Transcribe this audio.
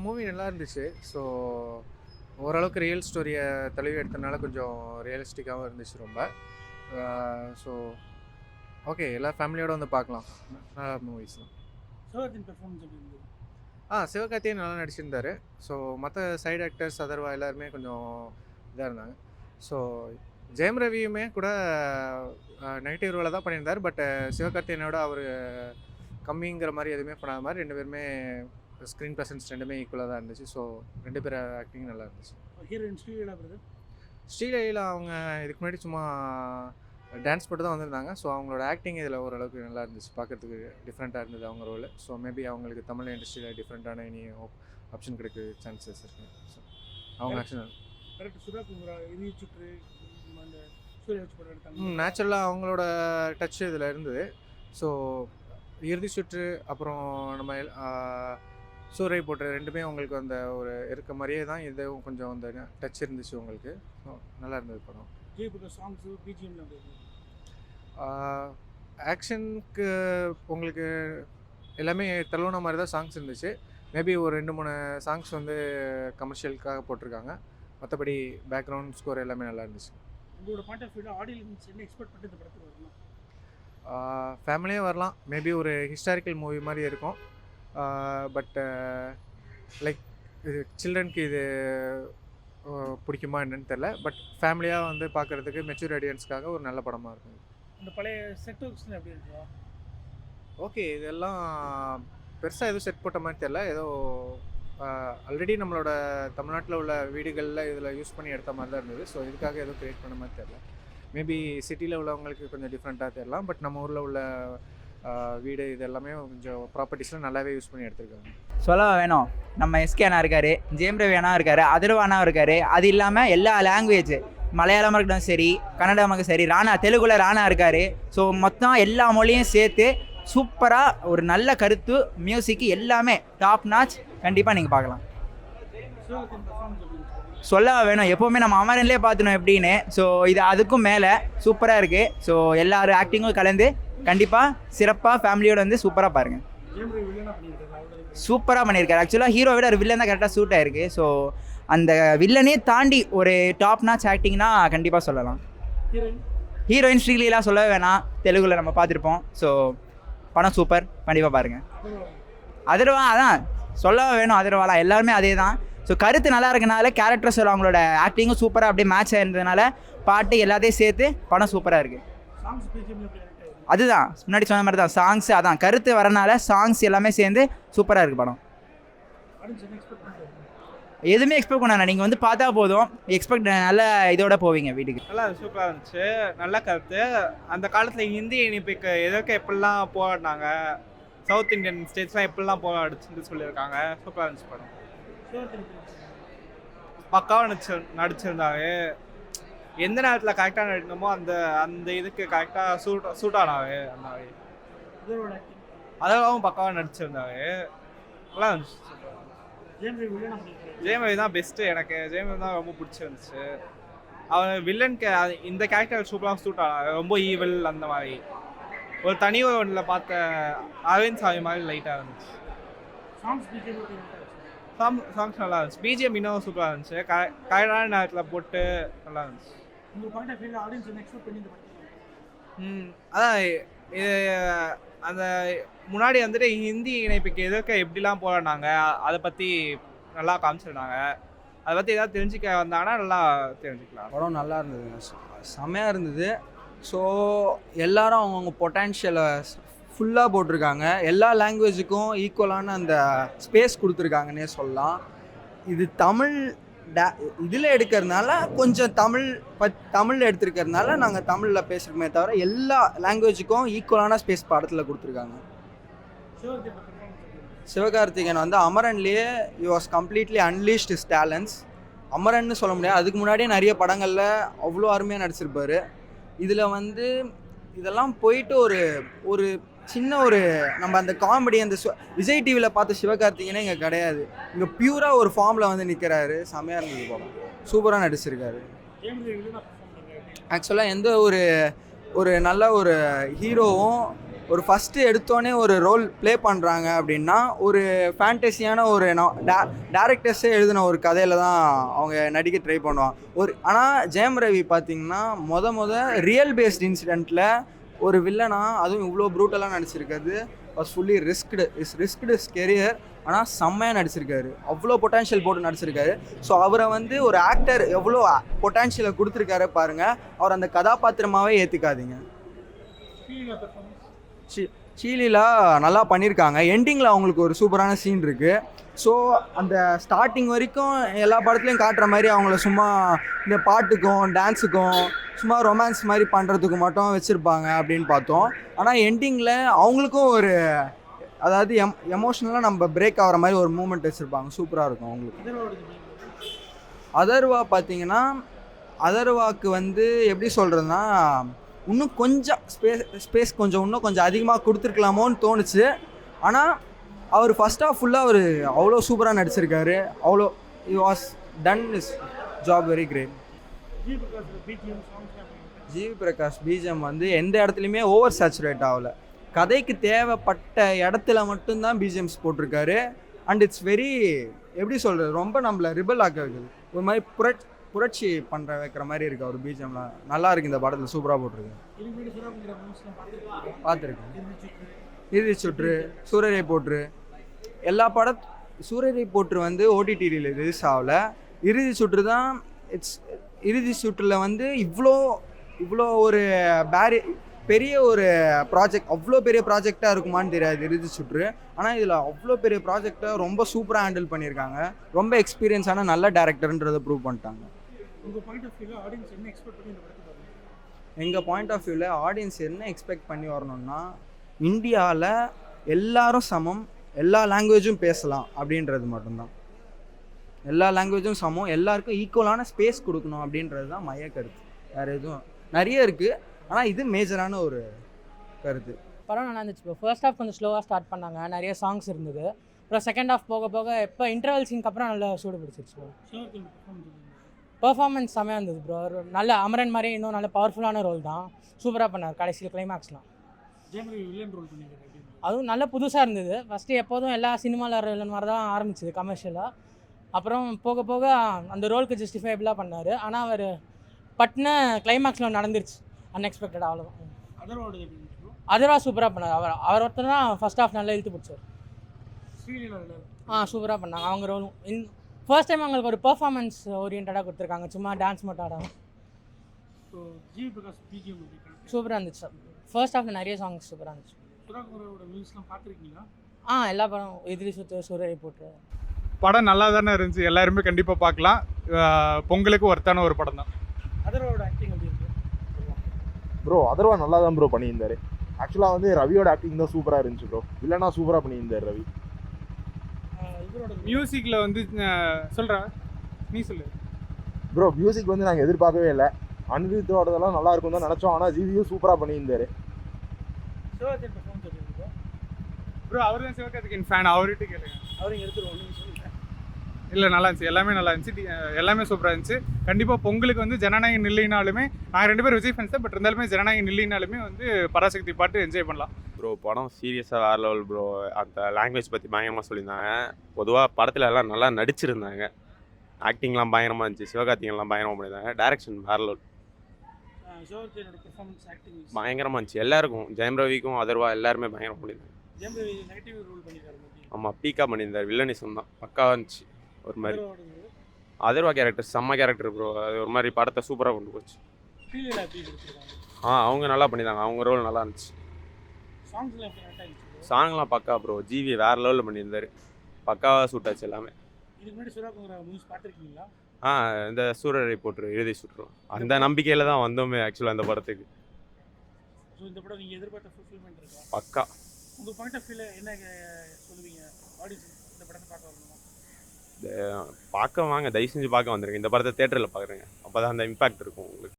Movie நல்லா இருந்துச்சு. So ஓரளவுக்கு ரியல் ஸ்டோரியை தழுவி எடுத்தனால கொஞ்சம் ரியலிஸ்டிக்காகவும் இருந்துச்சு ரொம்ப. ஸோ ஓகே, எல்லா ஃபேமிலியோட வந்து பார்க்கலாம். நல்ல மூவிஸ் தான். சிவகார்த்திகேயன் பெர்ஃபார்மன்ஸ் எப்படி இருந்தது? சிவகார்த்திகேயன் நல்லா நடிச்சிருந்தார். ஸோ மற்ற சைடு ஆக்டர்ஸ் அதர்வா எல்லாருமே கொஞ்சம் இதாக இருந்தாங்க. ஸோ ஜெயம் ரவியுமே கூட நெகட்டிவ் ரோலை தான் பண்ணியிருந்தார். பட் சிவகார்த்திகேயனோட அவர் கம்மிங்கிற மாதிரி எதுவுமே பண்ணாத மாதிரி 2 பேருமே ஸ்க்ரீன் ப்ரெசன்ஸ் 2மே ஈக்குவலாக தான் இருந்துச்சு. ஸோ 2 பேர் ஆக்டிங் நல்லா இருந்துச்சு. Heroine Sreeleela brother. ஸ்ரீலீலா அவங்க இதுக்கு முன்னாடி சும்மா டான்ஸ் போட்டு தான் வந்திருந்தாங்க. ஸோ அவங்களோட ஆக்டிங் இதில் ஓரளவுக்கு நல்லா இருந்துச்சு. பார்க்குறதுக்கு டிஃப்ரெண்ட்டாக இருந்தது அவங்க ரோல். ஸோ மேபி அவங்களுக்கு தமிழ் இண்டஸ்ட்ரியில் டிஃப்ரெண்ட்டான இனி ஆப்ஷன் கிடைக்க சான்சஸ் இருக்குது. ஸோ அவங்க ஆக்ஷன் கரெக்ட். சுதா குமரா இறுதி சுற்று அந்த சூரிய வச்சு போட்டு எடுத்தாங்க. நேச்சுரலாக அவங்களோட டச் இதில் இருந்தது. ஸோ இறுதி சுற்று அப்புறம் நம்ம சூறை போட்டு 2மே உங்களுக்கு அந்த ஒரு இருக்க மாதிரியே தான் இதுவும் கொஞ்சம் அந்த டச் இருந்துச்சு உங்களுக்கு. ஸோ நல்லா இருந்தது படம். ஜெயபுர சாங்ஸு பிஜிஎம்ல அப்படி இருக்கு. ஆக்ஷனுக்கு உங்களுக்கு எல்லாமே தழுவுன மாதிரி தான் சாங்ஸ் இருந்துச்சு. மேபி ஒரு 2-3 சாங்ஸ் வந்து கமர்ஷியலுக்காக போட்டிருக்காங்க. மற்றபடி பேக்ரவுண்ட் ஸ்கோர் எல்லாமே நல்லா இருந்துச்சு. உங்களோட பாயிண்ட் ஆஃப் வியூவில் ஆடியன்ஸ் என்ன எக்ஸ்பெக்ட் பண்ணிட்டு இந்த படத்துக்கு வரலாம்? ஃபேமிலியே வரலாம். மேபி ஒரு ஹிஸ்டாரிக்கல் மூவி மாதிரி இருக்கும். பட் லைக் இது சில்ட்ரனுக்கு இது பிடிக்குமா என்னன்னு தெரில. பட் ஃபேமிலியாக வந்து பார்க்குறதுக்கு மெச்சூர் ஆடியன்ஸ்க்காக ஒரு நல்ல படமாக இருக்கும். அந்த பழைய செட் ஒர்க்ஸ்லாம் எப்படி இருக்கா? ஓகே, இதெல்லாம் பெருசாக எதுவும் செட் போட்ட மாதிரி தெரில. ஏதோ ஆல்ரெடி நம்மளோட தமிழ்நாட்டில் உள்ள வீடுகளில் இதில் யூஸ் பண்ணி எடுத்த மாதிரி தான் இருந்தது. ஸோ இதுக்காக எதுவும் க்ரியேட் பண்ண மாதிரி தெரில. மேபி சிட்டியில் உள்ளவங்களுக்கு கொஞ்சம் டிஃப்ரெண்ட்டாக தெரியலாம். பட் நம்ம ஊரில் உள்ள வீடு இது எல்லாமே கொஞ்சம் ப்ராப்பர்ட்டிஸ்லாம் நல்லாவே யூஸ் பண்ணி எடுத்துருக்காங்க. சொல்ல வேணும், நம்ம எஸ்கே அண்ணா இருக்கார், ஜெயம் ரவி அண்ணா இருக்கார், அதர்வா அண்ணா இருக்கார். அது இல்லாமல் எல்லா லாங்குவேஜ், மலையாளமாக இருக்கட்டும் சரி, கன்னடமாக சரி, தெலுங்குல ராணா இருக்கார். ஸோ மொத்தம் எல்லா மொழியும் சேர்த்து சூப்பராக ஒரு நல்ல கருத்து, மியூசிக்கு எல்லாமே டாப் நாச். கண்டிப்பாக நீங்கள் பார்க்கலாம். சிவகார்த்திகேயன் பெர்ஃபார்மன்ஸ் எப்படி இருந்துச்சு? சொல்ல வேணும், எப்போவுமே நம்ம அமரன்லேயே பார்த்துனோம் எப்படின்னு. ஸோ இது அதுக்கும் மேலே சூப்பராக இருக்குது. ஸோ எல்லாரும் ஆக்டிங்கும் கலந்து கண்டிப்பாக சிறப்பாக ஃபேமிலியோட வந்து சூப்பராக பாருங்கள். ஜெயம் ரவி வில்லனா பண்ணியிருக்காரு. சூப்பராக பண்ணியிருக்காரு. ஆக்சுவலாக ஹீரோ விட ஒரு வில்லன் தான் கரெக்டாக சூட் ஆயிருக்கு. ஸோ அந்த வில்லனே தாண்டி ஒரு டாப் நாச் ஆக்டிங்னா கண்டிப்பாக சொல்லலாம். ஹீரோயின் ஸ்ரீலீலா சொல்லவே வேணாம், தெலுங்குல நம்ம பார்த்துருப்போம். ஸோ படம் சூப்பர், கண்டிப்பாக பாருங்கள். அதர்வா அதான் சொல்ல வேணும், அதர்வாலாம் எல்லாருமே அதே தான். ஸோ கருத்து நல்லா இருக்கனால கேரக்டர்ஸ் அவங்களோட ஆக்டிங்கும் சூப்பராக அப்படியே மேட்ச் ஆயிருந்ததுனால பாட்டு எல்லாத்தையும் சேர்த்து படம் சூப்பராக இருக்குது. சாங்ஸ் பிஜிஎம்ல எப்படி இருக்கு? அதுதான் முன்னாடி சொன்ன மாதிரி தான், சாங்ஸ் அதான் கருத்து வரனால சாங்ஸ் எல்லாமே சேர்ந்து சூப்பராக இருக்குது படம். ஆடியன்ஸ் என்ன எக்ஸ்பெக்ட் பண்ணுறாங்க? எதுவுமே எக்ஸ்பெக்ட் பண்ண நீங்கள் வந்து பார்த்தா போதும், எக்ஸ்பெக்ட் நல்ல இதோட போவீங்க வீட்டுக்கு. நல்லா சூப்பராக இருந்துச்சு, நல்ல கருத்து. அந்த காலத்தில் ஹிந்தி இனிப்புக்கு எதற்கு எப்படிலாம் போராடினாங்க, சவுத் இந்தியன் ஸ்டேட்ஸ்லாம் எப்படிலாம் போராடிச்சுன்னு சொல்லியிருக்காங்க. சூப்பராக இருந்துச்சு படம். பக்காவாக நடிச்சிருந்தாரு. எந்த நேரத்தில் கரெக்டாக நடிக்கணுமோ அந்த அந்த இதுக்கு கரெக்டாக சூட் ஆனாரு. அந்த மாதிரி அதெல்லாம் பக்காவாக நடிச்சிருந்தாரு. நல்லா இருந்துச்சு. ஜெயம் ரவி தான் பெஸ்ட்டு. எனக்கு ஜெயம் ரவி தான் ரொம்ப பிடிச்சிருந்துச்சு. அவர் வில்லனுக்கு இந்த கேரக்டர் சூப்பராக சூட் ஆனார். ரொம்ப ஈவில் அந்த மாதிரி ஒரு தனி ஒன்றில் பார்த்த அரவிந்த் சாமி மாதிரி லைட்டாக இருந்துச்சு. சாங்ஸ் நல்லா இருந்துச்சு. பிஜிஎம் இன்னும் சூப்பராக இருந்துச்சு. கரெக்டான நேரத்தில் போட்டு நல்லா இருந்துச்சு. அதான் இது அந்த முன்னாடி வந்துட்டு ஹிந்தி இணைப்புக்கு எதற்கு எப்படிலாம் போராடினாங்க அதை பற்றி நல்லா காமிச்சிருந்தாங்க. அதை பற்றி ஏதாவது தெரிஞ்சுக்க வந்தாங்கன்னா நல்லா தெரிஞ்சுக்கலாம். படம் நல்லா இருந்ததுங்க, செம்மையாக இருந்தது. ஸோ எல்லாரும் அவங்கவுங்க பொட்டன்ஷியலை ஃபுல்லாக போட்டிருக்காங்க. எல்லா லாங்குவேஜுக்கும் ஈக்குவலான அந்த ஸ்பேஸ் கொடுத்துருக்காங்கன்னே சொல்லலாம். இது தமிழ் இதில் எடுக்கிறதுனால கொஞ்சம் தமிழ் எடுத்துருக்கிறதுனால நாங்கள் தமிழில் பேசுகிறோமே தவிர எல்லா லாங்குவேஜுக்கும் ஈக்குவலான ஸ்பேஸ் படத்தில் கொடுத்துருக்காங்க. சிவகார்த்திகேயன் வந்து அமரன்லேயே you was completely unleashed his talents. அமரன்னு சொல்ல முடியாது, அதுக்கு முன்னாடியே நிறைய படங்களில் அவ்வளோ அருமையாக நடிச்சிருப்பார். இதில் வந்து இதெல்லாம் போயிட்டு ஒரு சின்ன நம்ம அந்த காமெடி அந்த விஜய் டிவியில் பார்த்த சிவகார்த்திகேயனே இங்கே கிடையாது. இங்கே பியூராக ஒரு ஃபார்மில் வந்து நிற்கிறாரு. செமையாக இருந்தது படம், சூப்பராக நடிச்சிருக்காரு. ஆக்சுவலாக எந்த ஒரு நல்ல ஒரு ஹீரோவும் ஒரு ஃபஸ்ட்டு எடுத்தோடனே ஒரு ரோல் ப்ளே பண்ணுறாங்க அப்படின்னா ஒரு ஃபேண்டஸியான ஒரு டேரக்டர்ஸே எழுதின ஒரு கதையில் தான் அவங்க நடிக்க ட்ரை பண்ணுவாங்க. ஆனால் ஜெயம் ரவி பார்த்திங்கன்னா ரியல் பேஸ்ட் இன்சிடெண்ட்டில் ஒரு வில்லனா அதுவும் இவ்வளோ ப்ரூட்டலாக நடிச்சிருக்காது. Was fully risked career. ஆனால் செம்மையாக நடிச்சிருக்காரு, அவ்வளோ பொட்டான்ஷியல் போட்டு நடிச்சிருக்காரு. ஸோ அவரை வந்து ஒரு ஆக்டர் எவ்வளோ பொட்டான்ஷியலை கொடுத்துருக்காரு பாருங்கள். அவர் அந்த கதாபாத்திரமாகவே ஏற்றுக்காதீங்க. சீலிலா நல்லா பண்ணியிருக்காங்க. எண்டிங்கில் அவங்களுக்கு ஒரு சூப்பரான சீன் இருக்குது. ஸோ அந்த ஸ்டார்டிங் வரைக்கும் எல்லா படத்துலையும் காட்டுற மாதிரி அவங்கள சும்மா இந்த பாட்டுக்கும் டான்ஸுக்கும் சும்மா ரொமான்ஸ் மாதிரி பண்ணுறதுக்கு மட்டும் வச்சுருப்பாங்க அப்படின்னு பார்த்தோம். ஆனால் எண்டிங்கில் அவங்களுக்கும் ஒரு அதாவது எமோஷ்னலாக நம்ம பிரேக் ஆகிற மாதிரி ஒரு மூமெண்ட் வச்சுருப்பாங்க. சூப்பராக இருக்கும் அவங்களுக்கு. அதர்வா பார்த்தீங்கன்னா அதர்வாக்கு வந்து எப்படி சொல்கிறதுனா இன்னும் கொஞ்சம் ஸ்பேஸ் இன்னும் கொஞ்சம் அதிகமாக கொடுத்துருக்கலாமோன்னு தோணுச்சு. ஆனால் அவர் ஃபஸ்ட் ஆஃப் ஃபுல்லாக அவர் அவ்வளோ சூப்பராக நடிச்சிருக்காரு. அவ்வளோ he was done his job very great. G V Prakash BGM வந்து எந்த இடத்துலையுமே ஓவர் சேச்சுரேட் ஆகலை. கதைக்கு தேவைப்பட்ட இடத்துல மட்டும்தான் பிஜிஎம்ஸ் போட்டிருக்காரு. அண்ட் இட்ஸ் வெரி எப்படி சொல்கிறது, ரொம்ப நம்மளை ரிபல் ஆக்க வைக்குது. ஒரு மாதிரி புரட்சி பண்ணுற வைக்கிற மாதிரி இருக்குது அவர் பிஜிஎம்லாம். நல்லா இருக்குது இந்த படத்தில், சூப்பராக போட்டிருக்கு. பார்த்துருக்கேன். இறுதி சுற்று, சூரரை போற்று, எல்லா சூரரை போற்று வந்து ஓடிடியில் ரிலீஸ் ஆகலை. இறுதி சுற்று தான் இறுதி சுற்றில் வந்து இவ்வளோ ஒரு பெரிய ஒரு ப்ராஜெக்ட், அவ்வளோ பெரிய ப்ராஜெக்டாக இருக்குமான்னு தெரியாது இறுதி சுற்று. ஆனால் இதில் அவ்வளோ பெரிய ப்ராஜெக்டை ரொம்ப சூப்பராக ஹேண்டில் பண்ணியிருக்காங்க. ரொம்ப எக்ஸ்பீரியன்ஸான நல்ல டேரக்டர்ன்றதை ப்ரூவ் பண்ணிட்டாங்க. உங்கள் பாயிண்ட் ஆஃப் வியூவில் ஆடியன்ஸ் என்ன எக்ஸ்பெக்ட் பண்ணி இந்த படத்துக்கு வரணும்? எங்கள் பாயிண்ட் ஆஃப் வியூவில் ஆடியன்ஸ் என்ன எக்ஸ்பெக்ட் பண்ணி வரணும்னா, இந்தியாவில் எல்லாரும் சமம், எல்லா லாங்குவேஜும் பேசலாம் அப்படின்றது மட்டும்தான். எல்லா லாங்குவேஜும் சமம், எல்லாருக்கும் ஈக்குவலான ஸ்பேஸ் கொடுக்கணும் அப்படின்றது தான் மைய கருத்து. வேறு எதுவும் நிறைய இருக்குது, ஆனால் இது மேஜரான ஒரு கருத்து. படம் நல்லா இருந்துச்சு ப்ரோ. ஃபர்ஸ்ட் ஹாஃப் கொஞ்சம் ஸ்லோவாக ஸ்டார்ட் பண்ணாங்க, நிறைய சாங்ஸ் இருந்தது. அப்புறம் செகண்ட் ஹாஃப் போக போக இப்போ இன்டர்வல் சீனுக்கு அப்புறம் நல்லா சூடு பிடிச்சிருச்சு ப்ரோ. பெர்ஃபார்மன்ஸ் செம்மையாக இருந்தது ப்ரோ. ஒரு நல்ல அமரன் மாதிரி இன்னும் நல்ல பவர்ஃபுல்லான ரோல் தான், சூப்பராக பண்ணார் கடைசியில் கிளைமேக்ஸ்லாம். வில்லன் ரோல் பண்ணியிருக்காரு, அதுவும் நல்ல புதுசாக இருந்தது. ஃபஸ்ட்டு எப்போதும் எல்லா சினிமாவில் வில்லன் மாதிரி தான் ஆரம்பிச்சிது கமர்ஷியலாக. அப்புறம் போக போக அந்த ரோலுக்கு ஜஸ்டிஃபைபிளாக பண்ணார். ஆனால் அவர் பட்ன கிளைமேக்ஸில் நடந்துருச்சு அன்எக்ஸ்பெக்டட், அவ்வளோதான். அதர்வா சூப்பராக பண்ணார். அவர் ஒருத்தர் தான் ஃபஸ்ட் ஹாஃப் நல்லா இழுத்து பிடிச்சார். சூப்பராக பண்ணாங்க அவங்க ரோலும். ஃபர்ஸ்ட் டைம் அவங்களுக்கு ஒரு பெர்ஃபார்மன்ஸ் ஓரியன்டாக கொடுத்துருக்காங்க, சும்மா டான்ஸ் மட்டும் ஆடாமல். சூப்பராக இருந்துச்சு. ஃபர்ஸ்ட் ஹாஃப் நிறைய சாங்ஸ் சூப்பராக இருந்துச்சு. எல்லா படம் எதிரி சுற்று, சூரரை போட்டு படம் நல்லா தானே இருந்துச்சு. எல்லாருமே கண்டிப்பாக பார்க்கலாம். பொங்கலுக்கு ஒர்த்தான ஒரு படம் தான். அதர்வாவோட ஆக்டிங் எப்படி இருக்கு ப்ரோ? அதர்வா நல்லா தான் ப்ரோ பண்ணியிருந்தாரு. ஆக்சுவலாக வந்து ரவியோட ஆக்டிங் தான் சூப்பராக இருந்துச்சு ப்ரோ. இல்லைனா சூப்பராக பண்ணியிருந்தார் ரவி. மியூசிக்கில் வந்து சொல்கிறா, நீ சொல்லு ப்ரோ. மியூசிக் வந்து நாங்கள் எதிர்பார்க்கவே இல்லை. அனிருத்தோடதெல்லாம் நல்லா இருக்கும் தான் நினச்சோம். ஆனால் ஜிவியும் சூப்பராக பண்ணியிருந்தார். ப்ரோ அவர் தான் சிவகார்த்திகேயன் ஃபேன், அவர்கிட்ட கேளுங்க. அவரையும் எடுத்துருவோம். இல்லை நல்லா இருந்துச்சு, எல்லாமே நல்லா இருந்துச்சு, எல்லாமே சூப்பராக இருந்துச்சு. கண்டிப்பாக பொங்கலுக்கு வந்து ஜனநாயகம் இல்லைனாலுமே, நாங்கள் 2 பேரும் விஜய் ஃபேன்ஸ் தான், பட் இருந்தாலுமே ஜனநாயகம் இல்லைனாலுமே வந்து பராசக்தி பாட்டு என்ஜாய் பண்ணலாம் ப்ரோ. படம் சீரியஸாக வேறு லெவல் ப்ரோ. அந்த லாங்குவேஜ் பற்றி பயங்கரமாக சொல்லியிருந்தாங்க. பொதுவாக படத்தில் எல்லாம் நல்லா நடிச்சிருந்தாங்க. ஆக்டிங்லாம் பயங்கரமாக இருந்துச்சு. சிவகார்த்திகேயன்லாம் பயங்கரமாக பண்ணியிருந்தாங்க. டைரக்ஷன் வேறு லெவல், பயங்கரமாக இருந்துச்சு. எல்லாருக்கும், ஜெயம் ரவிக்கும் அதர்வா எல்லாருமே பயங்கரமாக பண்ணியிருந்தாங்க. ஆமாம், பீக்கா பண்ணியிருந்தார். வில்லனிசம் தான் பக்காவாக இருந்துச்சு. ஒரு மாதிரி அதர்வா கேரக்டர் செம்ம கேரக்டர் ப்ரோ. அது ஒரு மாதிரி படத்தை சூப்பராக கொண்டு போச்சு. அவங்க நல்லா பண்ணியிருந்தாங்க. அவங்க ரோல் நல்லா இருந்துச்சு. சாங்லாம் பக்கா ப்ரோ. ஜிவி வேறு லெவலில் பண்ணியிருந்தார். பக்காவாக சூட் ஆச்சு எல்லாமே. இந்த சூரரை போட்டு இறுதி சுற்றுலாம் அந்த நம்பிக்கையில் தான் வந்தோமே ஆக்சுவலாக அந்த படத்துக்கு. பக்கா. உங்கள் பாயிண்ட் ஆஃப் வியூவில் என்ன சொல்லுவீங்க? ஆடியன்ஸ் இந்த படத்தை பார்க்க வரணுமா? பார்க்க வாங்க, தயவு செஞ்சு பார்க்க வந்துருங்க. இந்த படத்தை தேட்டரில் பார்க்குறேங்க. அப்போ தான் அந்த இம்பாக்ட் இருக்கும் உங்களுக்கு.